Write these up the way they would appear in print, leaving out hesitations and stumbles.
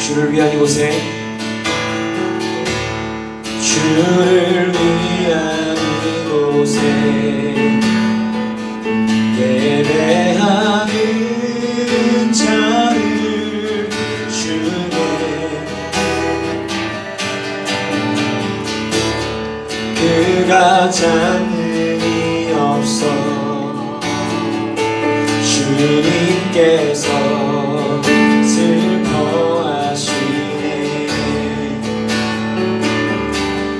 주를 위한 이곳에, 주를 위한 이곳에 예배하는 자를 주네. 그가 잡는이 없어 주님께서 슬퍼하시네.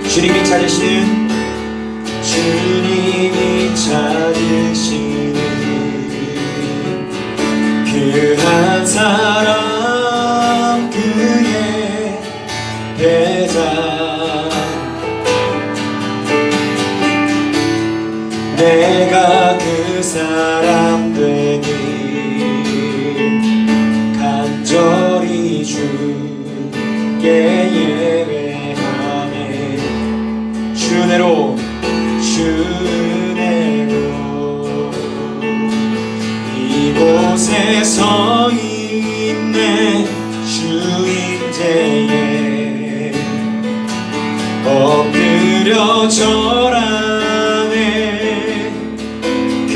주님이 찾으시는, 주님이 찾으시는 그 한 사람, 그의 배자. 내가 그 사람 되니 간절히 주께 예배하네. 주 은혜로, 주 은혜로 이곳에 서 있네. 주 임재에 엎드려 절하네. 그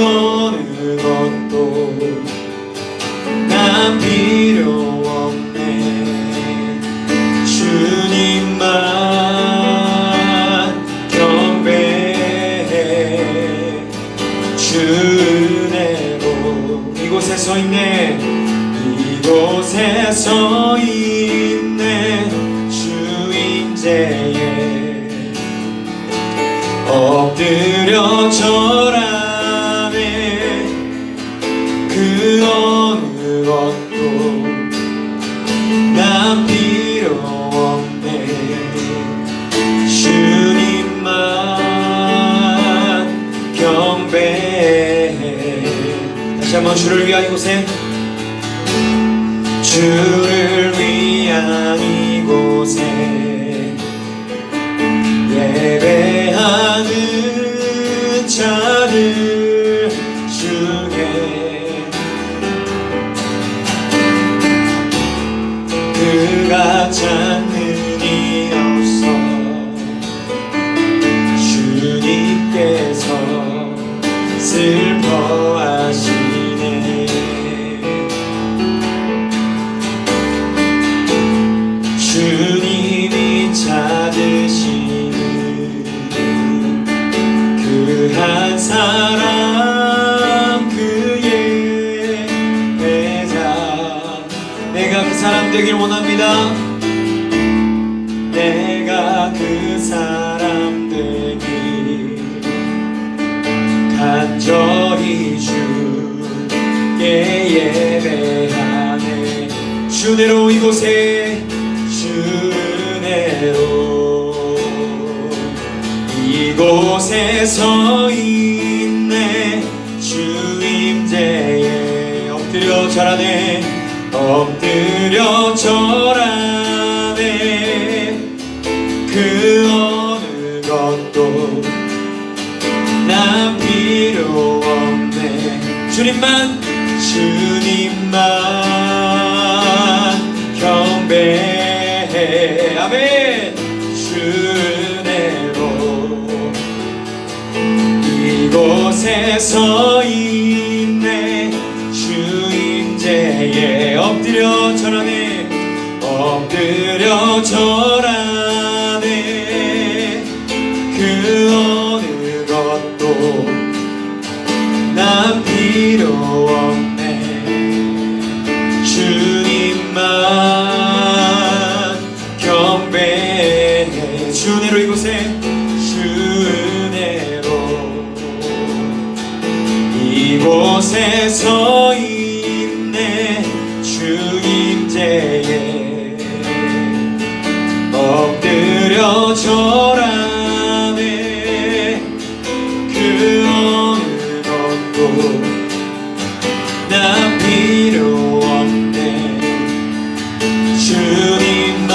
어느 것도 난 필요 없네. 주님만 경배해. 주 은혜로 이곳에 서 있네. 이곳에 서 있네. 주 임재에 엎드려 절하네. 그 어느 것도 난 필요 없네. 주님만 경배해. 다시 한번 주를 위한 이곳에, 주를 위한 이곳에 예배하는 자들 중에 그가 찾는이 없어 주님께서 슬퍼하시네. 주님이 찾으시는 그 한 사람, 그의 배자. 내가 그 사람 되길 원합니다. 내가 그 사람 되길 간절히 주께 예배하네. 주 은혜로 이곳에, 주 은혜로 이곳에 서 있네. 주 임재에 엎드려 절하네. 엎드려 절하네. 그 어느 것도 난 필요 없네. 주님만, 주님만 경배해. 아멘. 주 은혜로 이곳에 서 있네. 주 임재에 엎드려 절하네. 엎드려 절하네. 그 어느 것도 난 필요 없네. 주님만 경배해. 주 은혜로 이곳에, 주 은혜로 이곳에 서 있네. 주 임재에 엎드려 절하네. 그 어느 것도 난 필요 없네. 주님만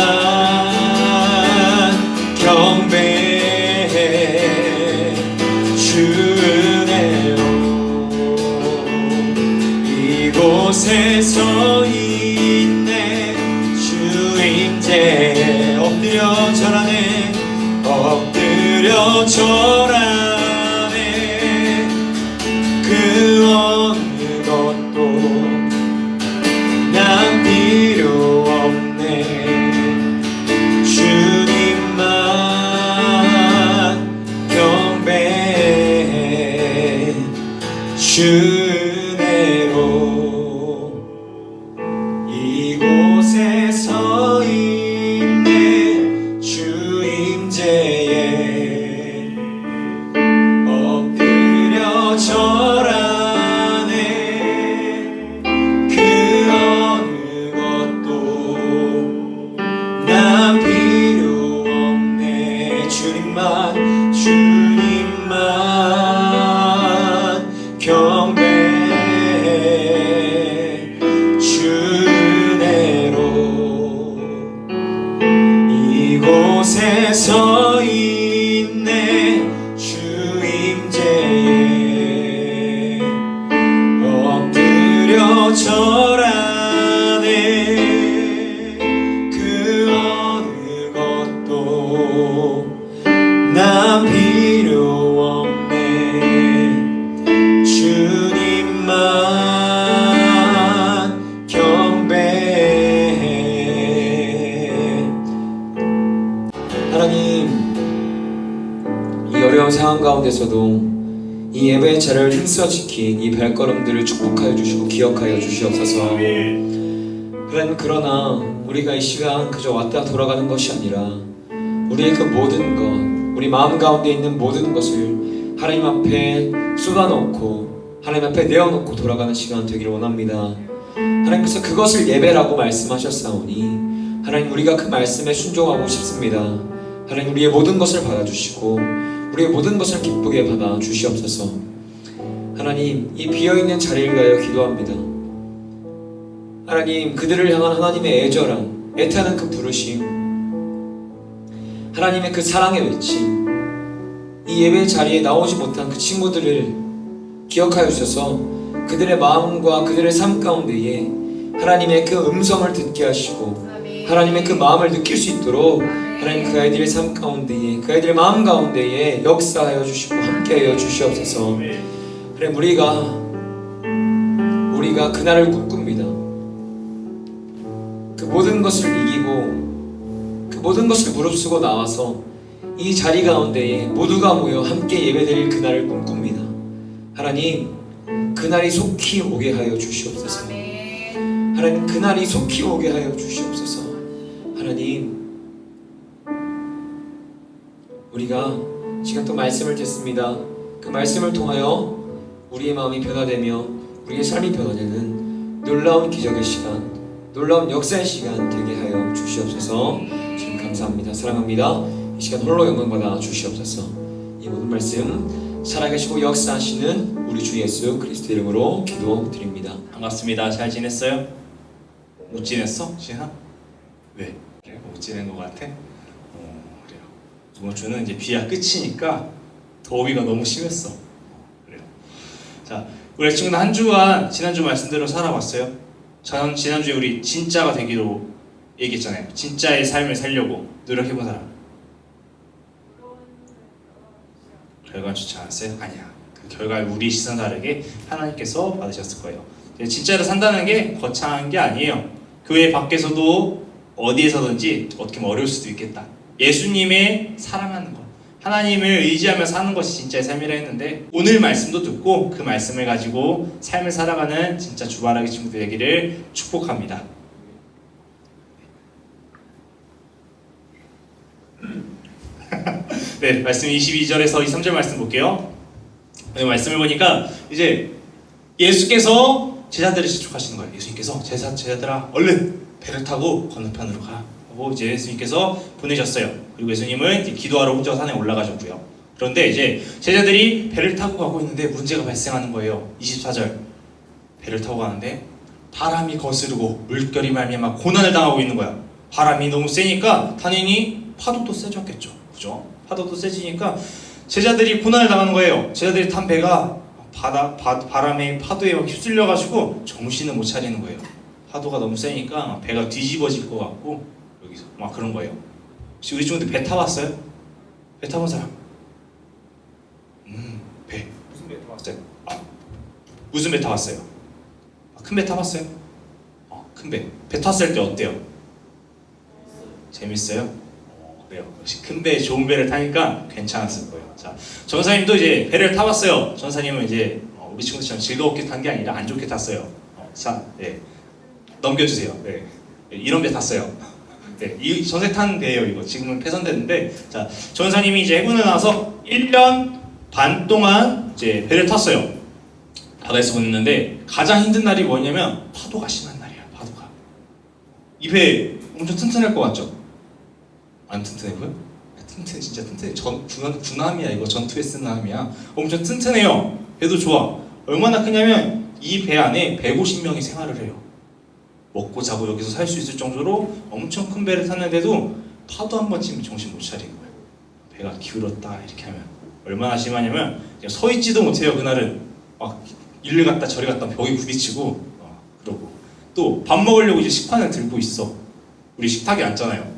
경배해. 주 은혜로 이곳에 서 있네. 주 절 안에 그 어느 것도 난 필요 없네. 주님만 경배해. 주 은혜로 이곳에 서 있네. 주 임재에 엎드려 절 안에 그 어느 것도 난 필요 없네. 주님만 경배해. 주 은혜로 이곳에 서 있네. 주 임재에 엎드려 절 안에 그 어느 것도 난 필요 없네. 주님만 경배해. 하나님, 이 어려운 상황 가운데서도 이 예배의 자리를 힘써 지킨 이 발걸음들을 축복하여 주시고 기억하여 주시옵소서. 하나님, 그러나 우리가 이 시간 그저 왔다 돌아가는 것이 아니라 우리의 그 모든 것, 우리 마음 가운데 있는 모든 것을 하나님 앞에 쏟아놓고 하나님 앞에 내어놓고 돌아가는 시간 되기를 원합니다. 하나님께서 그것을 예배라고 말씀하셨사오니 하나님, 우리가 그 말씀에 순종하고 싶습니다. 하나님, 우리의 모든 것을 받아주시고 우리의 모든 것을 기쁘게 받아 주시옵소서. 하나님, 이 비어있는 자리를 위하여 기도합니다. 하나님, 그들을 향한 하나님의 애절한 애타는 그 부르심, 하나님의 그 사랑의 외침, 이 예배 자리에 나오지 못한 그 친구들을 기억하여 주셔서 그들의 마음과 그들의 삶 가운데에 하나님의 그 음성을 듣게 하시고 하나님의 그 마음을 느낄 수 있도록 하나님, 그 아이들의 삶 가운데에, 그 아이들의 마음 가운데에 역사하여 주시고 함께하여 주시옵소서. 하나님, 우리가 그날을 꿈꿉니다. 그 모든 것을 이기고 그 모든 것을 무릅쓰고 나와서 이 자리 가운데에 모두가 모여 함께 예배드릴 그날을 꿈꿉니다. 하나님, 그날이 속히 오게 하여 주시옵소서. 하나님, 그날이 속히 오게 하여 주시옵소서. 하나님, 우리가 지금 또 말씀을 듣습니다. 그 말씀을 통하여 우리의 마음이 변화되며 우리의 삶이 변화되는 놀라운 기적의 시간, 놀라운 역사의 시간 되게 하여 주시옵소서. 지금 감사합니다. 사랑합니다. 이 시간 홀로 영광받아 주시옵소서. 이 모든 말씀 살아계시고 역사하시는 우리 주 예수 그리스도 이름으로 기도드립니다. 반갑습니다. 잘 지냈어요? 못 지냈어? 지나? 왜? 그래? 못 지낸 것 같아? 그래요. 이번 주는 이제 비가 끝이니까 더위가 너무 심했어. 그래요. 자, 우리 친구는 한 주간 지난주 말씀대로 살아왔어요. 저는 지난주에 우리 진짜가 되기로 얘기했잖아요. 진짜의 삶을 살려고 노력해본 사람. 결과는 좋지 않았어요? 아니야. 그 결과를 우리 시선 다르게 하나님께서 받으셨을 거예요. 진짜로 산다는 게 거창한 게 아니에요. 교회 밖에서도 어디에서든지 어떻게 보면 어려울 수도 있겠다. 예수님의 사랑하는 것, 하나님을 의지하며 사는 것이 진짜의 삶이라 했는데, 오늘 말씀도 듣고 그 말씀을 가지고 삶을 살아가는 진짜 주바라기 친구들 되기를 축복합니다. 네, 말씀 22절에서 23절 말씀 볼게요. 네, 말씀을 보니까 이제 예수께서 제자들을 재촉하시는 거예요. 예수님께서 제자들아 얼른 배를 타고 건너편으로 가 하고 이제 예수님께서 보내셨어요. 그리고 예수님은 이제 기도하러 혼자 산에 올라가셨고요. 그런데 이제 제자들이 배를 타고 가고 있는데 문제가 발생하는 거예요. 24절, 배를 타고 가는데 바람이 거스르고 물결이 말미암아 고난을 당하고 있는 거야. 바람이 너무 세니까 당연히 파도도 세졌겠죠. 그죠? 파도도 세지니까 제자들이 고난을 당하는 거예요. 제자들이 탄 배가 바람에 파도에 휩쓸려가지고 정신을 못 차리는 거예요. 파도가 너무 세니까 배가 뒤집어질 것 같고 여기서 막 그런 거예요. 혹시 우리 친구들 배 타봤어요? 배 타본 사람? 무슨 배 타봤어요? 큰 배 타봤어요? 큰 배. 배 탔을 때 어때요? 재밌어요? 그래요. 역시 큰 배, 좋은 배를 타니까 괜찮았을 거예요. 자, 전사님도 이제 배를 타봤어요. 전사님은 이제 우리 친구들처럼 즐겁게 탄 게 아니라 안 좋게 탔어요. 자, 네. 넘겨주세요. 네. 이런 배 탔어요. 네, 이 전세 탄 배예요. 이거 지금은 폐선됐는데, 자, 전사님이 이제 해군에 나와서 1년 반 동안 이제 배를 탔어요. 바다에서 보냈는데 가장 힘든 날이 뭐냐면 파도가 심한 날이야. 파도가. 이 배 엄청 튼튼할 것 같죠? 안 튼튼해고요? 튼튼해, 진짜 튼튼해. 군함이야 이거. 전투에 쓰는 함이야. 엄청 튼튼해요. 배도 좋아. 얼마나 크냐면 이 배 안에 150명이 생활을 해요. 먹고 자고 여기서 살 수 있을 정도로 엄청 큰 배를 탔는데도 파도 한 번 치면 정신 못 차리는 거예요. 배가 기울었다 이렇게 하면 얼마나 심하냐면 서 있지도 못해요. 그날은 막 일을 갔다 저리 갔다 벽에 부딪히고 그러고 또 밥 먹으려고 이제 식판을 들고 있어. 우리 식탁에 앉잖아요.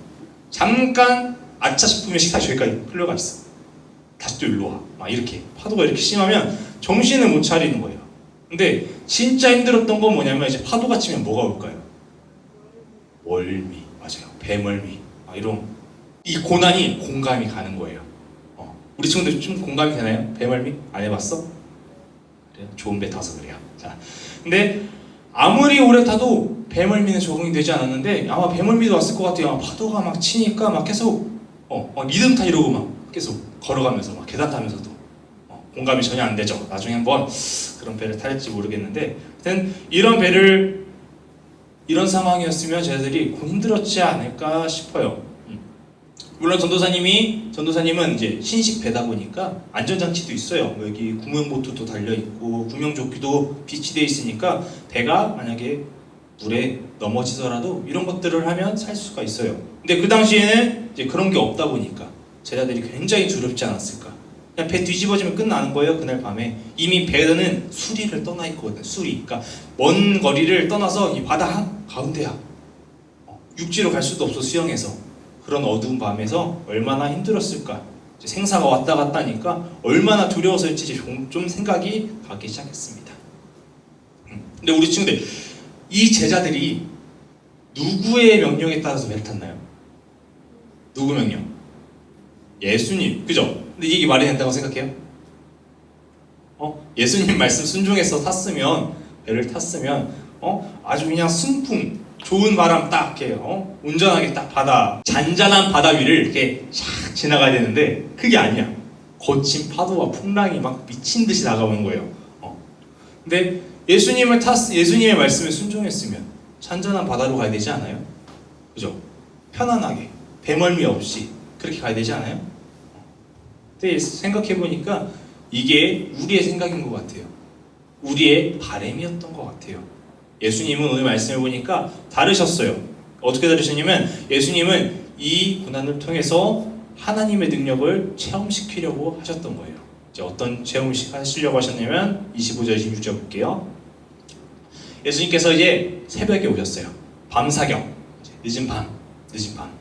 잠깐 아차 싶으면 식탁이 저기까지 흘러가 있어. 다시 또 일로 와. 막 이렇게 파도가 이렇게 심하면 정신을 못 차리는 거예요. 근데 진짜 힘들었던 건 뭐냐면 이제 파도가 치면 뭐가 올까요? 멀미. 맞아요. 배멀미. 이런 이 고난이 공감이 가는 거예요. 우리 친구들 좀 공감이 되나요? 배멀미? 안 해봤어? 그래요? 좋은 배 타서 그래요. 자, 근데 아무리 오래 타도 배멀미는 적응이 되지 않았는데 아마 배멀미도 왔을 것 같아요. 파도가 막 치니까 막 계속 막 리듬 타 이러고 막 계속 걸어가면서 막 계단 타면서도 공감이 전혀 안 되죠. 나중에 한번 그런 배를 탈지 모르겠는데, 하여튼 이런 상황이었으면 쟤들이 힘들었지 않을까 싶어요. 물론 전도사님은 이제 신식 배다 보니까 안전장치도 있어요. 여기 구명보트도 달려 있고 구명조끼도 비치되어 있으니까 배가 만약에 물에 넘어지더라도 이런 것들을 하면 살 수가 있어요. 근데 그 당시에는 이제 그런 게 없다 보니까 제자들이 굉장히 두렵지 않았을까. 그냥 배 뒤집어지면 끝나는 거예요. 그날 밤에 이미 배는 수리를 떠나 있거든요. 수리. 그러니까 먼 거리를 떠나서 이 바다 가운데야. 육지로 갈 수도 없어. 수영해서. 그런 어두운 밤에서 얼마나 힘들었을까. 이제 생사가 왔다 갔다 하니까 얼마나 두려워서일지 좀 생각이 가기 시작했습니다. 근데 우리 친구들, 이 제자들이 누구의 명령에 따라서 배를 탔나요? 누구 명령? 예수님. 그죠? 근데 이게 말이 된다고 생각해요? 예수님 말씀 순종해서 탔으면, 배를 탔으면 아주 그냥 순풍 좋은 바람 딱 이렇게 운전하게 딱 잔잔한 바다 위를 이렇게 샥 지나가야 되는데 그게 아니야. 거친 파도와 풍랑이 막 미친 듯이 다가오는 거예요. 근데 예수님의 말씀에 순종했으면 잔잔한 바다로 가야 되지 않아요? 그죠? 편안하게 배멀미 없이 그렇게 가야 되지 않아요? 근데 생각해 보니까 이게 우리의 생각인 것 같아요. 우리의 바람이었던 것 같아요. 예수님은 오늘 말씀을 보니까 다르셨어요. 어떻게 다르셨냐면 예수님은 이 고난을 통해서 하나님의 능력을 체험시키려고 하셨던 거예요. 이제 어떤 체험을 하시려고 하셨냐면 25절, 26절 볼게요. 예수님께서 이제 새벽에 오셨어요. 밤사경, 늦은 밤,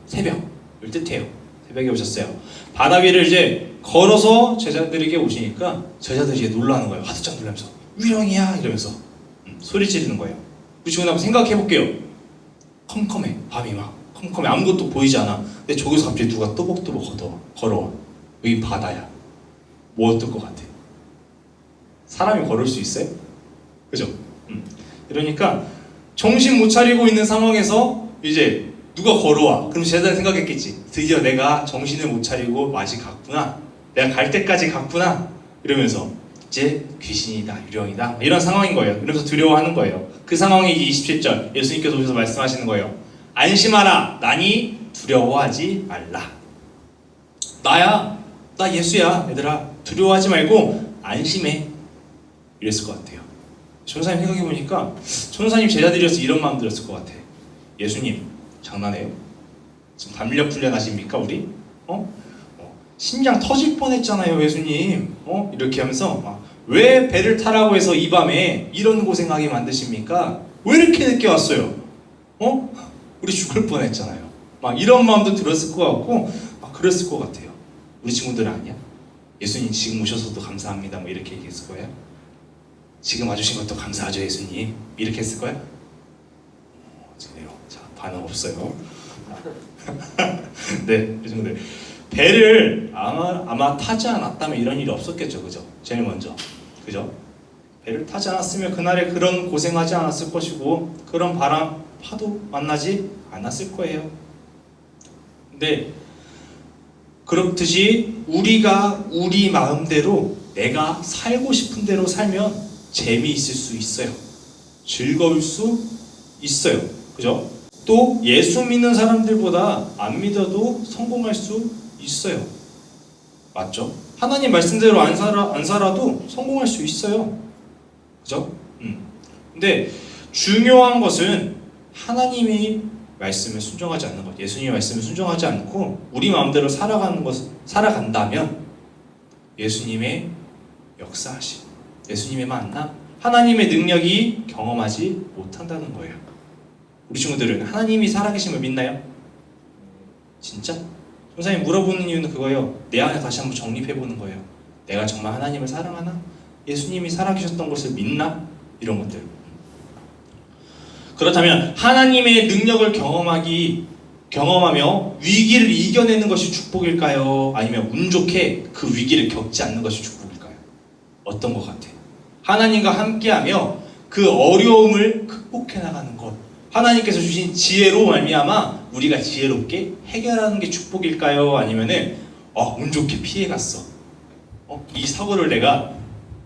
새벽을 뜻해요. 새벽에 오셨어요. 바다 위를 이제 걸어서 제자들에게 오시니까 제자들이 이제 놀라는 거예요. 화들짝 놀라면서 유령이야 이러면서 소리 지르는 거예요. 우리 지금 한번 생각해 볼게요. 컴컴해. 밤이 막 컴컴해. 아무것도 보이지 않아. 근데 저기서 갑자기 누가 또박또박 걸어와. 여기 바다야. 뭐 어떨 것 같아? 사람이 걸을 수 있어요? 그죠? 그러니까 정신 못 차리고 있는 상황에서 이제 누가 걸어와. 그럼 제자들은 생각했겠지. 드디어 내가 정신을 못 차리고 맛이 갔구나. 내가 갈 때까지 갔구나. 이러면서 이제 귀신이다, 유령이다 이런 상황인 거예요. 이러면서 두려워하는 거예요. 그 상황이 27절 예수님께서 오셔서 말씀하시는 거예요. 안심하라, 나니 두려워하지 말라. 나야, 나 예수야. 얘들아 두려워하지 말고 안심해. 이랬을 것 같아요. 전사님 생각해보니까 전사님 제자들이어서 이런 마음 들었을 것 같아. 예수님 장난해요? 지금 담력 훈련하십니까 우리? 심장 터질 뻔했잖아요 예수님. 이렇게 하면서 왜 배를 타라고 해서 이 밤에 이런 고생하게 만드십니까? 왜 이렇게 늦게 왔어요? 우리 죽을 뻔했잖아요. 막 이런 마음도 들었을 것 같고 그랬을 것 같아요. 우리 친구들은 아니야? 예수님 지금 오셔서도 감사합니다 뭐 이렇게 얘기했을 거예요? 지금 와주신 것도 감사하죠 예수님. 이렇게 했을 거야? 그래요. 자, 반응 없어요. 네, 요즘들 배를 아마 타지 않았다면 이런 일이 없었겠죠, 그죠? 제일 먼저, 그죠? 배를 타지 않았으면 그날에 그런 고생하지 않았을 것이고 그런 바람, 파도 만나지 않았을 거예요. 근데 그렇듯이 우리가 우리 마음대로 내가 살고 싶은 대로 살면 재미있을 수 있어요. 즐거울 수 있어요. 그죠? 또 예수 믿는 사람들보다 안 믿어도 성공할 수 있어요. 맞죠? 하나님 말씀대로 안 살아도 성공할 수 있어요. 그죠? 근데 중요한 것은 하나님이 말씀을 순종하지 않는 것, 예수님의 말씀을 순종하지 않고 우리 마음대로 살아간다면 예수님의 역사하심, 예수님의 만남, 하나님의 능력이 경험하지 못한다는 거예요. 우리 친구들은 하나님이 살아계심을 믿나요? 진짜? 선생님 물어보는 이유는 그거예요. 내 안에 다시 한번 정립해보는 거예요. 내가 정말 하나님을 사랑하나? 예수님이 살아계셨던 것을 믿나? 이런 것들. 그렇다면 하나님의 능력을 경험하며 위기를 이겨내는 것이 축복일까요? 아니면 운 좋게 그 위기를 겪지 않는 것이 축복일까요? 어떤 것 같아? 하나님과 함께하며 그 어려움을 극복해 나가는 것, 하나님께서 주신 지혜로 말미암아 우리가 지혜롭게 해결하는 게 축복일까요? 아니면은 운 좋게 피해갔어, 이 사고를 내가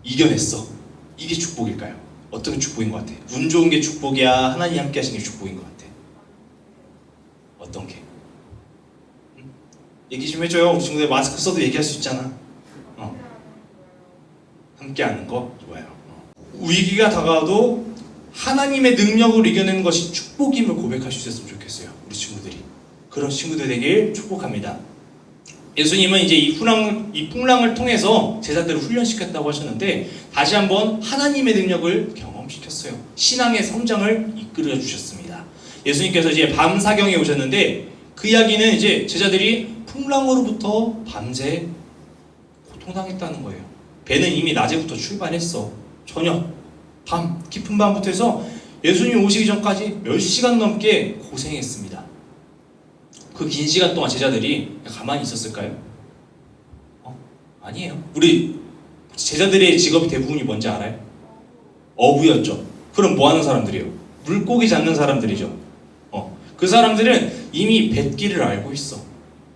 이겨냈어, 이게 축복일까요? 어떤 게 축복인 것 같아? 운 좋은 게 축복이야? 하나님 함께 하시는 게 축복인 것 같아? 어떤 게? 얘기 좀 해줘요. 우리 친구들 마스크 써도 얘기할 수 있잖아. 함께 하는 거 좋아요. 위기가 다가와도 하나님의 능력으로 이겨내는 것이 축복임을 고백할 수 있었으면 좋겠어요. 우리 친구들이. 그런 친구들 되길 축복합니다. 예수님은 이제 이 풍랑을 통해서 제자들을 훈련시켰다고 하셨는데 다시 한번 하나님의 능력을 경험시켰어요. 신앙의 성장을 이끌어 주셨습니다. 예수님께서 이제 밤사경에 오셨는데 그 이야기는 이제 제자들이 풍랑으로부터 밤새 고통당했다는 거예요. 배는 이미 낮에부터 출발했어. 저녁, 밤, 깊은 밤부터 해서 예수님 오시기 전까지 몇 시간 넘게 고생했습니다. 그 긴 시간 동안 제자들이 가만히 있었을까요? 아니에요. 우리 제자들의 직업이 대부분이 뭔지 알아요? 어부였죠. 그럼 뭐 하는 사람들이에요? 물고기 잡는 사람들이죠. 그 사람들은 이미 뱃길을 알고 있어.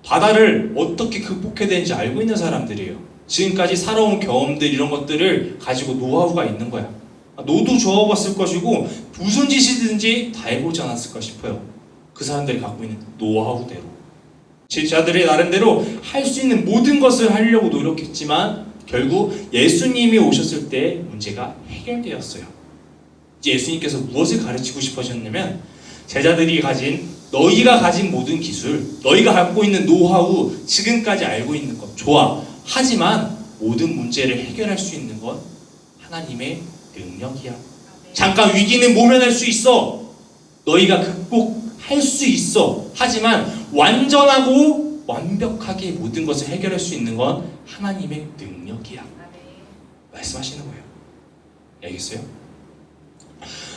바다를 어떻게 극복해야 되는지 알고 있는 사람들이에요. 지금까지 살아온 경험들 이런 것들을 가지고 노하우가 있는 거야. 노도 저어봤을 것이고 무슨 짓이든지 다 해보지 않았을까 싶어요. 그 사람들이 갖고 있는 노하우대로 제자들의 나름대로 할 수 있는 모든 것을 하려고 노력했지만 결국 예수님이 오셨을 때 문제가 해결되었어요. 이제 예수님께서 무엇을 가르치고 싶으셨냐면 제자들이 너희가 가진 모든 기술, 너희가 갖고 있는 노하우, 지금까지 알고 있는 것 좋아. 하지만 모든 문제를 해결할 수 있는 건 하나님의 능력이야. 잠깐 위기는 모면할 수 있어. 너희가 극복할 수 있어. 하지만 완전하고 완벽하게 모든 것을 해결할 수 있는 건 하나님의 능력이야. 말씀하시는 거예요. 알겠어요?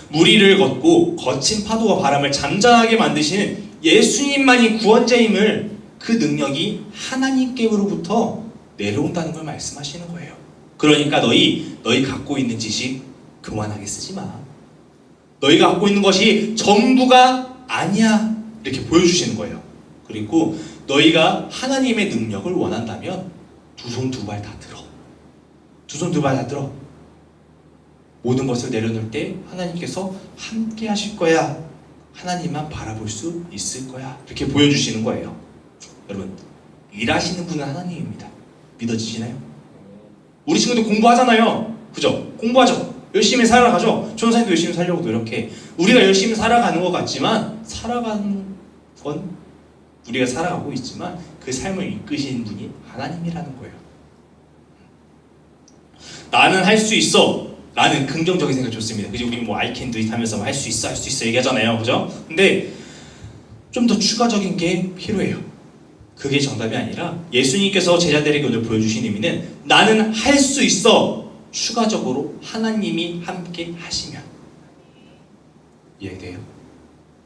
무리를 걷고 거친 파도와 바람을 잠잠하게 만드시는 예수님만이 구원자임을 그 능력이 하나님께로부터 내려온다는 걸 말씀하시는 거예요. 그러니까 너희 갖고 있는 지식 그만하게 쓰지 마. 너희가 갖고 있는 것이 전부가 아니야. 이렇게 보여주시는 거예요. 그리고 너희가 하나님의 능력을 원한다면 두 손 두 발 다 들어. 두 손 두 발 다 들어. 모든 것을 내려놓을 때 하나님께서 함께 하실 거야. 하나님만 바라볼 수 있을 거야. 이렇게 보여주시는 거예요. 여러분, 일하시는 분은 하나님입니다. 믿어지시나요? 우리 친구들 공부하잖아요. 그죠? 공부하죠. 열심히 살아가죠. 전사님도 열심히 살려고 노력해. 우리가 열심히 살아가는 것 같지만 살아가는 건 우리가 살아가고 있지만 그 삶을 이끄시는 분이 하나님이라는 거예요. 나는 할 수 있어. 나는 긍정적인 생각 좋습니다. 그죠? 우리 뭐 I can do it 하면서 할 수 있어 얘기하잖아요. 그죠? 근데 좀 더 추가적인 게 필요해요. 그게 정답이 아니라 예수님께서 제자들에게 오늘 보여주신 의미는 나는 할 수 있어. 추가적으로 하나님이 함께 하시면. 이해돼요?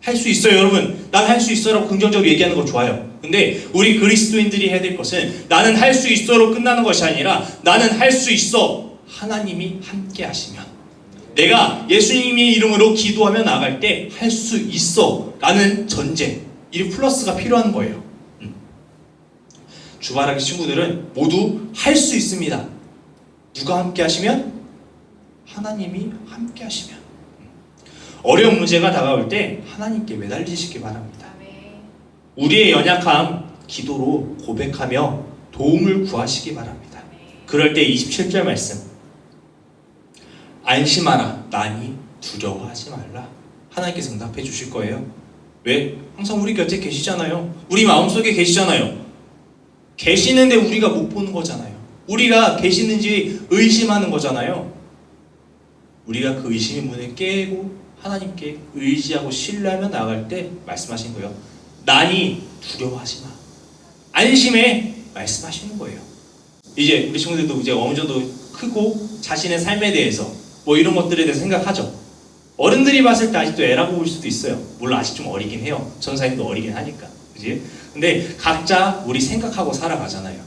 할 수 있어요, 여러분. 난 할 수 있어라고 긍정적으로 얘기하는 거 좋아요. 근데 우리 그리스도인들이 해야 될 것은 나는 할 수 있어로 끝나는 것이 아니라 나는 할 수 있어. 하나님이 함께 하시면. 내가 예수님의 이름으로 기도하며 나갈 때 할 수 있어 라는 전제, 이 플러스가 필요한 거예요. 주바라기 친구들은 모두 할 수 있습니다. 누가 함께 하시면? 하나님이 함께 하시면. 어려운 문제가 다가올 때 하나님께 매달리시기 바랍니다. 우리의 연약함 기도로 고백하며 도움을 구하시기 바랍니다. 그럴 때 27절 말씀, 안심하라 나니 두려워하지 말라. 하나님께서 응답해 주실 거예요. 왜? 항상 우리 곁에 계시잖아요. 우리 마음속에 계시잖아요. 계시는데 우리가 못 보는 거잖아요. 우리가 계시는지 의심하는 거잖아요. 우리가 그 의심의 문을 깨고 하나님께 의지하고 신뢰하며 나아갈 때 말씀하신 거예요. 나니 두려워하지 마. 안심해. 말씀하시는 거예요. 이제 우리 친구들도 이제 어느 정도 크고 자신의 삶에 대해서 뭐 이런 것들에 대해서 생각하죠. 어른들이 봤을 때 아직도 애라고 볼 수도 있어요. 물론 아직 좀 어리긴 해요. 전사님도 어리긴 하니까. 그지? 근데 각자 우리 생각하고 살아가잖아요.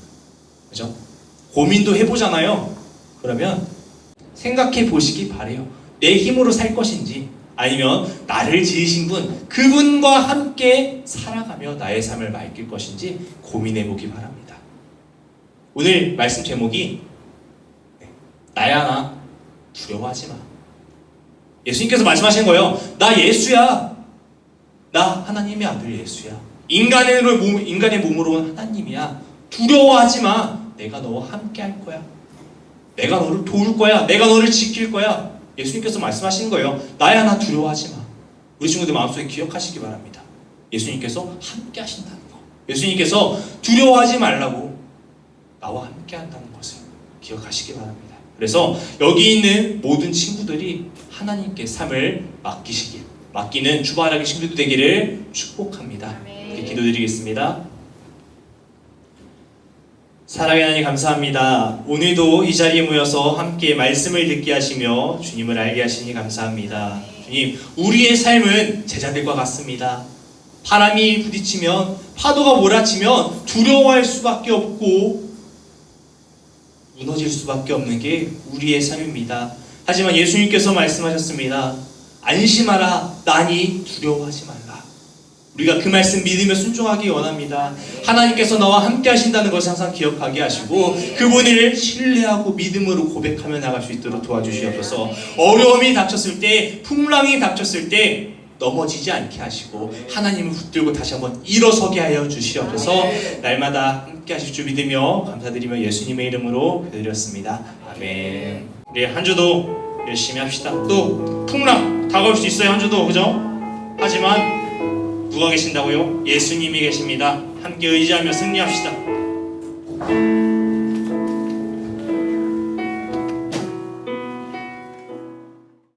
그죠? 고민도 해보잖아요. 그러면 생각해 보시기 바래요. 내 힘으로 살 것인지 아니면 나를 지으신 분, 그분과 함께 살아가며 나의 삶을 맡길 것인지 고민해 보기 바랍니다. 오늘 말씀 제목이 나야 나 두려워하지 마. 예수님께서 말씀하신 거예요. 나 예수야. 나 하나님의 아들 예수야. 인간의 몸으로 온 하나님이야. 두려워하지 마. 내가 너와 함께 할 거야. 내가 너를 도울 거야. 내가 너를 지킬 거야. 예수님께서 말씀하시는 거예요. 나야 나 두려워하지 마. 우리 친구들 마음속에 기억하시기 바랍니다. 예수님께서 함께 하신다는 거. 예수님께서 두려워하지 말라고 나와 함께 한다는 것을 기억하시기 바랍니다. 그래서 여기 있는 모든 친구들이 하나님께 삶을 맡기는 주바라기 친구들 되기를 축복합니다. 이렇게 기도드리겠습니다. 사랑의 하나님 감사합니다. 오늘도 이 자리에 모여서 함께 말씀을 듣게 하시며 주님을 알게 하시니 감사합니다. 주님, 우리의 삶은 제자들과 같습니다. 바람이 부딪히면, 파도가 몰아치면 두려워할 수밖에 없고 무너질 수밖에 없는 게 우리의 삶입니다. 하지만 예수님께서 말씀하셨습니다. 안심하라 나니 두려워하지 말라. 우리가 그 말씀 믿으며 순종하기 원합니다. 하나님께서 나와 함께 하신다는 것을 항상 기억하게 하시고 그분을 신뢰하고 믿음으로 고백하며 나갈 수 있도록 도와주시옵소서. 어려움이 닥쳤을 때, 풍랑이 닥쳤을 때 넘어지지 않게 하시고 하나님을 붙들고 다시 한번 일어서게 하여 주시옵소서. 날마다 함께 하실 줄 믿으며 감사드리며 예수님의 이름으로 기도드렸습니다. 아멘. 우리 한 주도 열심히 합시다. 또 풍랑 다가올 수 있어요. 한 주도. 그죠? 하지만 누가 계신다고요? 예수님이 계십니다. 함께 의지하며 승리합시다.